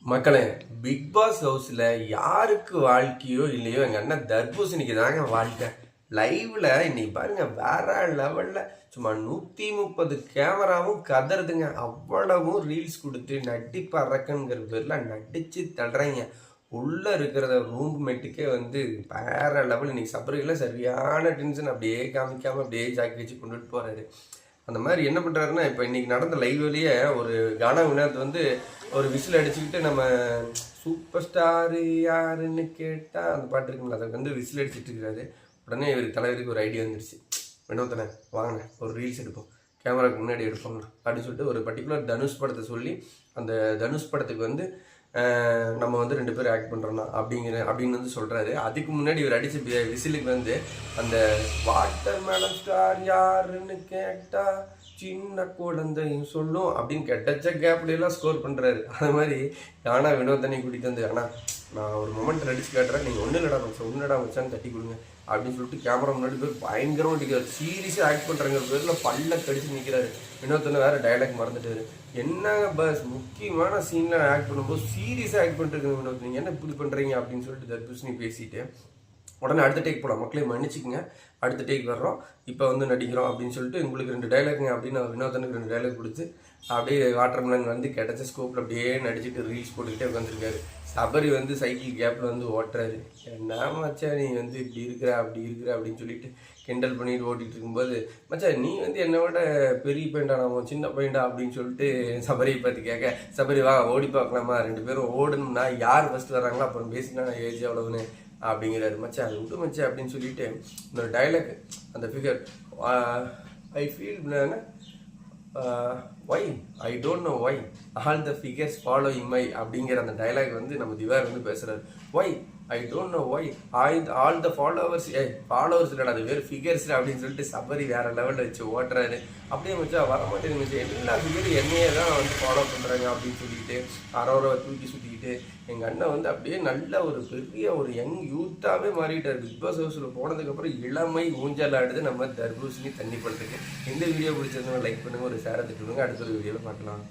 மக்களே, big pass ஹவுஸ்ல யாருக்கு வாழ்க்கையோ இல்லையோ எங்க அண்ணன் தர்பூசணிக்கு தாங்க வாழ்க்கை. லைவ்ல இன்னைக்கு பாருங்க, வேற லெவல்ல சும்மா 130 கேமராவும் கதறுதுங்க. அவ்வளவும் ரீல்ஸ் கொடுத்து நடிப்பு அரக்கங்கிற பேர்ல நடிச்சு தள்ளுறாங்க. உள்ள இருக்கிற ரூம்மேட்டுக்கே வந்து வேற லெவல். இன்னைக்கு சபரியில சரியான டென்ஷன், அப்படியே காமிக்காம அப்படியே ஜாக்கி வச்சு கொண்டுட்டு போறாரு. அந்த மாதிரி என்ன பண்ணுறாருன்னா, இப்போ இன்றைக்கி நடந்த லைவ்லேயே ஒரு கானா வினோத் வந்து ஒரு விசில் அடிச்சுக்கிட்டு, நம்ம சூப்பர் ஸ்டாரு யாருன்னு கேட்டால் அந்த பாட்டு இருக்குங்களா, அதை வந்து விசில் அடிச்சுட்டு இருக்கிறாரு. உடனே இவர் தலைவருக்கு ஒரு ஐடியா வந்துருச்சு. வினோத்தனை வாங்கினேன், ஒரு ரீல்ஸ் எடுப்போம், கேமராவுக்கு முன்னாடி எடுப்போம் அப்படின்னு சொல்லிட்டு ஒரு பர்டிகுலர் தனுஷ் படத்தை சொல்லி, அந்த தனுஷ் படத்துக்கு வந்து நம்ம வந்து 2 பேர் ஆக்ட் பண்ணுறோம்னா அப்படின்னு வந்து சொல்கிறாரு. அதுக்கு முன்னாடி இவர் அடித்த விசிலுக்கு வந்து அந்த வாட்டர் மேலன் ஸ்டார் யாருன்னு கேட்டால் சின்ன குழந்தையும் சொல்லும் அப்படின்னு கெட்டச்ச கேப்லாம் ஸ்கோர் பண்ணுறாரு. அது மாதிரி ஆனால் வினோதனை கூட்டிகிட்டு வந்து, ஆனால் நான் ஒரு மொமெண்ட் அடிச்சு காட்டுறேன், நீங்கள் ஒன்றும் இல்லடா வச்சான்னு தட்டி கொடுங்க அப்படின்னு சொல்லிட்டு கேமரா முன்னாடி போய் பயங்கரமாக அடிக்கிறார். சீரியஸாக ஆக்ட் பண்ணுறங்கிற பேரில் பல்ல கடிச்சு நிற்கிறாரு. வினோத்தனை வேறு டைலாக் மறந்துட்டாரு. என்னங்க பஸ், முக்கியமான சீனில் ஆக்ட் பண்ணும்போது சீரியஸாக ஆக்ட் பண்ணிட்டு வினோத், நீங்கள் என்ன இப்படி பண்ணுறீங்க அப்படின்னு சொல்லிட்டு தர்பூசணி பேசிட்டு உடனே அடுத்த டேக் போகலாம், மக்களே மன்னிச்சுக்குங்க, அடுத்த டேக் வர்றோம், இப்போ வந்து நடிக்கிறோம் அப்படின்னு சொல்லிட்டு உங்களுக்கு 2 டைலாக்குங்க அப்படின்னு வினோதனுக்கு 2 டைலாக் கொடுத்து அப்படியே வாட்டர் மெலன் வந்து கிடைச்ச ஸ்கோப்பில் அப்படியே நடிச்சுட்டு ரீல்ஸ் போட்டுக்கிட்டே உட்காந்துருக்காரு. சபரி வந்து சைக்கிள் கேப்பில் வந்து ஓட்டுறாரு. என்ன மச்சான் நீ வந்து இப்படி இருக்கிற அப்படி இருக்கிற அப்படின்னு சொல்லிட்டு கிண்டல் பண்ணிட்டு ஓட்டிகிட்டு இருக்கும்போது, மச்சான் நீ வந்து என்னை விட பெரிய பையன்டா, நம்ம சின்ன பையன்டா அப்படின்னு சொல்லிட்டு சபரியை பார்த்து கேட்க, சபரி வா ஓடி பார்க்கலாமா, 2 பேரும் ஓடணும்னா யார் ஃபஸ்ட்டு வராங்களோ அப்புறம் பேசினா ஏஜ் எவ்வளவுன்னு அப்படிங்கிறாரு. மச்சான் அது விட்டு மச்சா அப்படின்னு சொல்லிட்டு இந்த டைலாக், அந்த figure I feel why I don't know why all the figures following my அப்படிங்கிற அந்த டைலாக் வந்து நம்ம திவார் வந்து பேசுகிறாரு. Why I don't know why all the followers இல்லைடா, அது வேறு ஃபிகர்ஸ் அப்படின்னு சொல்லிட்டு சபரி வேறு லெவலில் வச்சு ஓட்டுறாரு. அப்படியே வச்சா வரமாட்டேங்குது வச்சு எல்லா ஃபிகரும் என்னையே தான் வந்து ஃபாலோ பண்ணுறாங்க அப்படின்னு சொல்லிட்டு அரோரை தூக்கி சுற்றிக்கிட்டு எங்கள் அண்ணன் வந்து அப்படியே நல்ல ஒரு பெரிய ஒரு யங் யூத்தாகவே மாறிட்டார். பிக் பாஸ் ஹவுஸில் போனதுக்கப்புறம் இளமை ஊஞ்சல் ஆடுது நம்ம தர்பூசணி தண்ணி படத்துக்கு. இந்த வீடியோ பிடிச்சிருந்தவங்க லைக் பண்ணுங்கள், ஒரு ஷேரை திட்டுங்க. அடுத்த ஒரு வீடியோவில் பார்க்கலாம்.